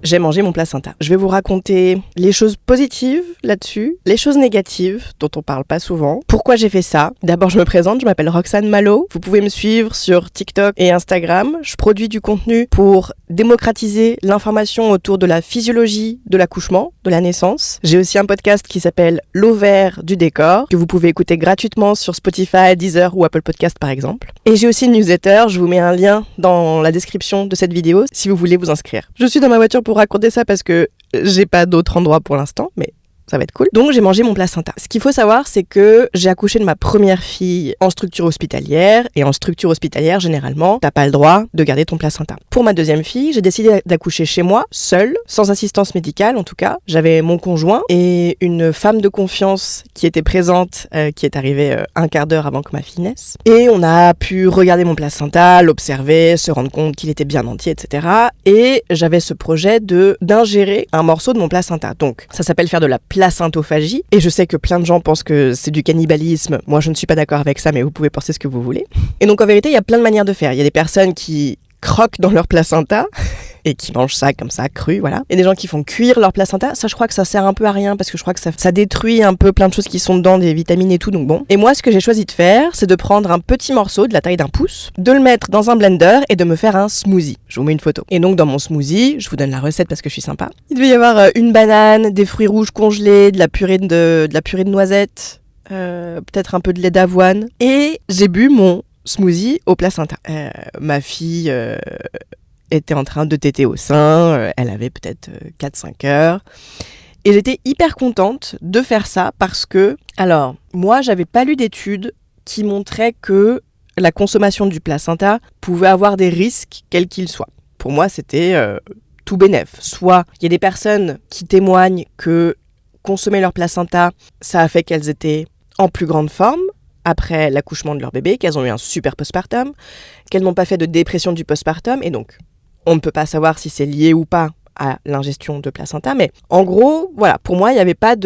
j'ai mangé mon placenta. Je vais vous raconter les choses positives là-dessus, les choses négatives dont on parle pas souvent. Pourquoi j'ai fait ça? D'abord, je me présente, je m'appelle Roxane Malo. Vous pouvez me suivre sur TikTok et Instagram. Je produis du contenu pour démocratiser l'information autour de la physiologie de l'accouchement, de la naissance. J'ai aussi un podcast qui s'appelle L'Ovaire du décor, que vous pouvez écouter gratuitement sur Spotify, Deezer ou Apple Podcast par exemple. Et j'ai aussi une newsletter, je vous mets un lien dans la description de cette vidéo si vous voulez vous inscrire. Je suis dans ma voiture pour raconter ça parce que j'ai pas d'autre endroit pour l'instant, mais ça va être cool. Donc j'ai mangé mon placenta. Ce qu'il faut savoir, c'est que j'ai accouché de ma première fille en structure hospitalière, et en structure hospitalière, généralement, t'as pas le droit de garder ton placenta. Pour ma deuxième fille, j'ai décidé d'accoucher chez moi, seule, sans assistance médicale en tout cas. J'avais mon conjoint et une femme de confiance qui était présente, qui est arrivée un quart d'heure avant que ma fille naisse. Et on a pu regarder mon placenta, l'observer, se rendre compte qu'il était bien entier, etc. Et j'avais ce projet d'ingérer un morceau de mon placenta. Donc ça s'appelle faire de la placentophagie, et je sais que plein de gens pensent que c'est du cannibalisme. Moi, je ne suis pas d'accord avec ça, mais vous pouvez penser ce que vous voulez. Et donc, en vérité, il y a plein de manières de faire. Il y a des personnes qui croquent dans leur placenta et qui mangent ça comme ça, cru, voilà. Et des gens qui font cuire leur placenta. Ça, je crois que ça sert un peu à rien, parce que je crois que ça détruit un peu plein de choses qui sont dedans, des vitamines et tout, donc bon. Et moi, ce que j'ai choisi de faire, c'est de prendre un petit morceau de la taille d'un pouce, de le mettre dans un blender et de me faire un smoothie. Je vous mets une photo. Et donc, dans mon smoothie, je vous donne la recette parce que je suis sympa. Il devait y avoir une banane, des fruits rouges congelés, de la purée de noisettes, peut-être un peu de lait d'avoine. Et j'ai bu mon smoothie au placenta. Ma fille était en train de téter au sein, elle avait peut-être 4-5 heures. Et j'étais hyper contente de faire ça parce que, alors, moi, j'avais pas lu d'études qui montraient que la consommation du placenta pouvait avoir des risques, quels qu'ils soient. Pour moi, c'était tout bénef. Soit il y a des personnes qui témoignent que consommer leur placenta, ça a fait qu'elles étaient en plus grande forme après l'accouchement de leur bébé, qu'elles ont eu un super postpartum, qu'elles n'ont pas fait de dépression du postpartum, et donc on ne peut pas savoir si c'est lié ou pas à l'ingestion de placenta, mais en gros, voilà, pour moi, il n'y avait pas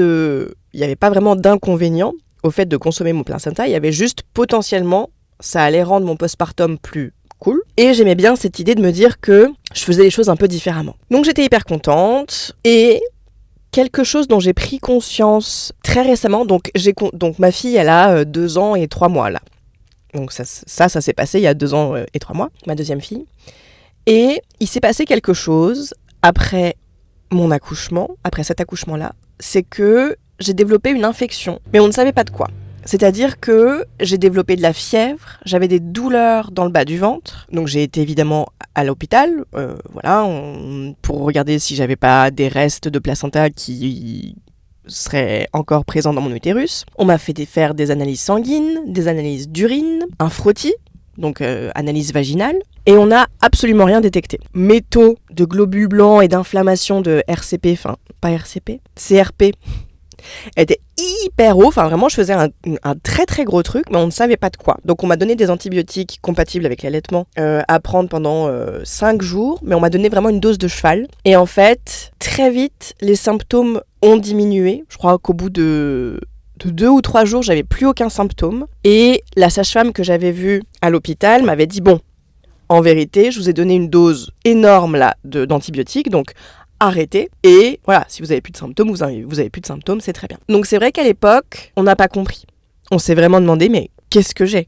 vraiment d'inconvénient au fait de consommer mon placenta, il y avait juste potentiellement, ça allait rendre mon postpartum plus cool, et j'aimais bien cette idée de me dire que je faisais les choses un peu différemment. Donc j'étais hyper contente, et quelque chose dont j'ai pris conscience très récemment, donc ma fille, elle a 2 ans et 3 mois là. Donc ça s'est passé il y a 2 ans et 3 mois, ma deuxième fille. Et il s'est passé quelque chose après mon accouchement, après cet accouchement-là, c'est que j'ai développé une infection, mais on ne savait pas de quoi. C'est-à-dire que j'ai développé de la fièvre, j'avais des douleurs dans le bas du ventre, donc j'ai été évidemment à l'hôpital, pour regarder si j'avais pas des restes de placenta qui seraient encore présents dans mon utérus. On m'a fait faire des analyses sanguines, des analyses d'urine, un frottis, donc analyse vaginale, et on n'a absolument rien détecté. Métaux de globules blancs et d'inflammation de RCP, enfin pas RCP, CRP, était hyper haut, enfin vraiment je faisais un très très gros truc, mais on ne savait pas de quoi. Donc on m'a donné des antibiotiques compatibles avec l'allaitement à prendre pendant 5 jours, mais on m'a donné vraiment une dose de cheval. Et en fait, très vite, les symptômes ont diminué. Je crois qu'au bout de 2 ou 3 jours, j'avais plus aucun symptôme. Et la sage-femme que j'avais vue à l'hôpital m'avait dit, bon, en vérité, je vous ai donné une dose énorme là d'antibiotiques, donc arrêtez, et voilà, si vous avez plus de symptômes, vous avez plus de symptômes, c'est très bien. Donc c'est vrai qu'à l'époque, on n'a pas compris. On s'est vraiment demandé, mais qu'est-ce que j'ai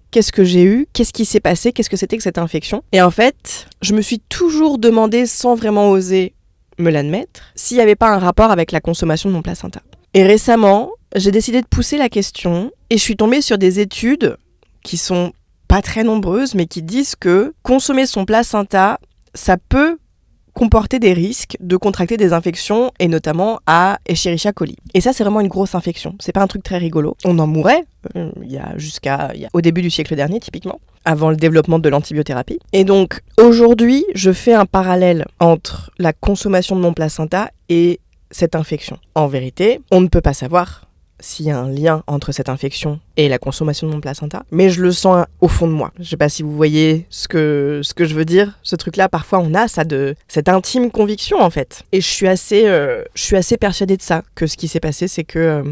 eu, qu'est-ce qui s'est passé, qu'est-ce que c'était que cette infection? Et en fait, je me suis toujours demandé, sans vraiment oser me l'admettre, s'il n'y avait pas un rapport avec la consommation de mon placenta. Et récemment, j'ai décidé de pousser la question, et je suis tombée sur des études qui sont pas très nombreuses, mais qui disent que consommer son placenta, ça peut comporter des risques de contracter des infections, et notamment à Escherichia coli. Et ça, c'est vraiment une grosse infection. C'est pas un truc très rigolo. On en mourait au début du siècle dernier, typiquement, avant le développement de l'antibiothérapie. Et donc, aujourd'hui, je fais un parallèle entre la consommation de mon placenta et cette infection. En vérité, on ne peut pas savoir s'il y a un lien entre cette infection et la consommation de mon placenta, mais je le sens au fond de moi. Je sais pas si vous voyez ce que je veux dire. Ce truc-là, parfois, on a ça cette intime conviction, en fait. Et je suis assez persuadée de ça, que ce qui s'est passé, c'est que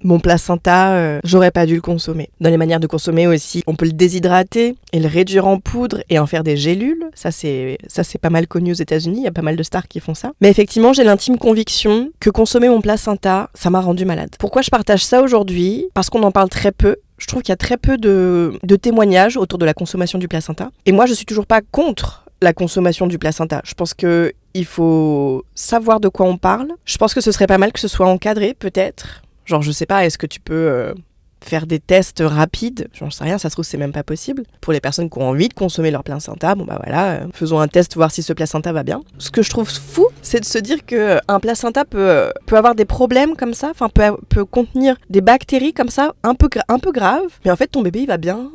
mon placenta, j'aurais pas dû le consommer. Dans les manières de consommer aussi, on peut le déshydrater et le réduire en poudre et en faire des gélules. Ça c'est pas mal connu aux États-Unis, il y a pas mal de stars qui font ça. Mais effectivement, j'ai l'intime conviction que consommer mon placenta, ça m'a rendu malade. Pourquoi je partage ça aujourd'hui ? Parce qu'on en parle très peu. Je trouve qu'il y a très peu de témoignages autour de la consommation du placenta. Et moi, je suis toujours pas contre la consommation du placenta. Je pense qu'il faut savoir de quoi on parle. Je pense que ce serait pas mal que ce soit encadré, peut-être. Genre, je sais pas, est-ce que tu peux faire des tests rapides ? J'en sais rien, ça se trouve, c'est même pas possible. Pour les personnes qui ont envie de consommer leur placenta, faisons un test, voir si ce placenta va bien. Ce que je trouve fou, c'est de se dire qu'un placenta peut avoir des problèmes comme ça, enfin, peut contenir des bactéries comme ça, un peu graves. Mais en fait, ton bébé, il va bien.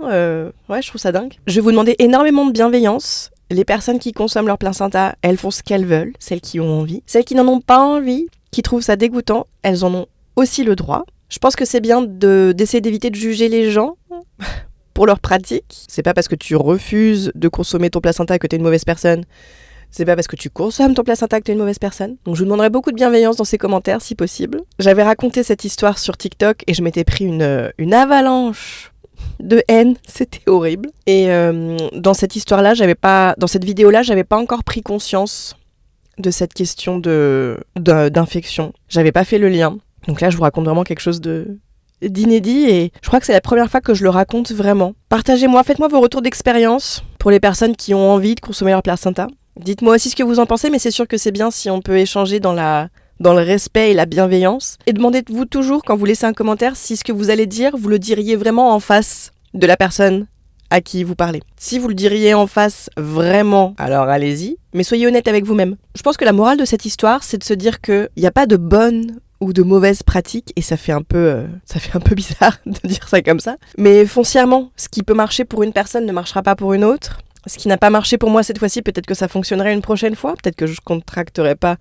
Ouais, je trouve ça dingue. Je vais vous demander énormément de bienveillance. Les personnes qui consomment leur placenta, elles font ce qu'elles veulent, celles qui ont envie. Celles qui n'en ont pas envie, qui trouvent ça dégoûtant, elles en ont aussi le droit. Je pense que c'est bien d'essayer d'éviter de juger les gens pour leur pratique. C'est pas parce que tu refuses de consommer ton placenta que t'es une mauvaise personne. C'est pas parce que tu consommes ton placenta que t'es une mauvaise personne. Donc je vous demanderai beaucoup de bienveillance dans ces commentaires si possible. J'avais raconté cette histoire sur TikTok et je m'étais pris une avalanche de haine, c'était horrible. Et dans cette histoire-là, dans cette vidéo-là, j'avais pas encore pris conscience de cette question d'infection. J'avais pas fait le lien. Donc là, je vous raconte vraiment quelque chose d'inédit et je crois que c'est la première fois que je le raconte vraiment. Partagez-moi, faites-moi vos retours d'expérience pour les personnes qui ont envie de consommer leur placenta. Dites-moi aussi ce que vous en pensez, mais c'est sûr que c'est bien si on peut échanger dans le respect et la bienveillance. Et demandez-vous toujours, quand vous laissez un commentaire, si ce que vous allez dire, vous le diriez vraiment en face de la personne à qui vous parlez. Si vous le diriez en face vraiment, alors allez-y, mais soyez honnête avec vous-même. Je pense que la morale de cette histoire, c'est de se dire qu'il n'y a pas de bonne ou de mauvaises pratiques, et ça fait un peu bizarre de dire ça comme ça. Mais foncièrement, ce qui peut marcher pour une personne ne marchera pas pour une autre. Ce qui n'a pas marché pour moi cette fois-ci, peut-être que ça fonctionnerait une prochaine fois, peut-être que je ne contracterais pas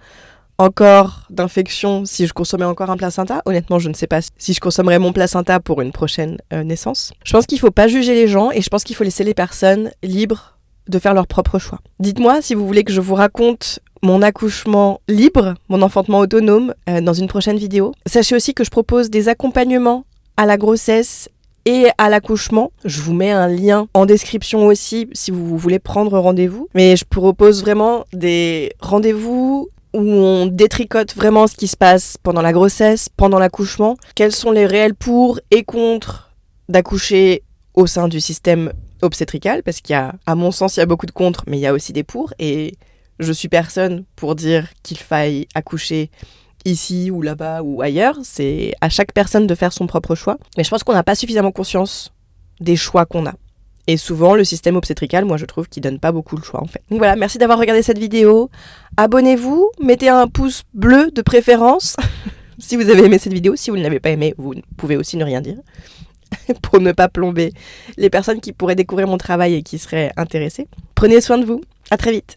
encore d'infection si je consommais encore un placenta. Honnêtement, je ne sais pas si je consommerais mon placenta pour une prochaine naissance. Je pense qu'il ne faut pas juger les gens, et je pense qu'il faut laisser les personnes libres de faire leur propre choix. Dites-moi si vous voulez que je vous raconte mon accouchement libre, mon enfantement autonome, dans une prochaine vidéo. Sachez aussi que je propose des accompagnements à la grossesse et à l'accouchement. Je vous mets un lien en description aussi si vous voulez prendre rendez-vous. Mais je propose vraiment des rendez-vous où on détricote vraiment ce qui se passe pendant la grossesse, pendant l'accouchement. Quels sont les réels pour et contre d'accoucher au sein du système obstétrical, parce à mon sens, il y a beaucoup de contre, mais il y a aussi des pour, et je suis personne pour dire qu'il faille accoucher ici ou là-bas ou ailleurs. C'est à chaque personne de faire son propre choix. Mais je pense qu'on n'a pas suffisamment conscience des choix qu'on a. Et souvent, le système obstétrical, moi, je trouve qu'il donne pas beaucoup le choix, en fait. Donc voilà, merci d'avoir regardé cette vidéo. Abonnez-vous, mettez un pouce bleu de préférence si vous avez aimé cette vidéo. Si vous ne l'avez pas aimée, vous pouvez aussi ne rien dire pour ne pas plomber les personnes qui pourraient découvrir mon travail et qui seraient intéressées. Prenez soin de vous. À très vite.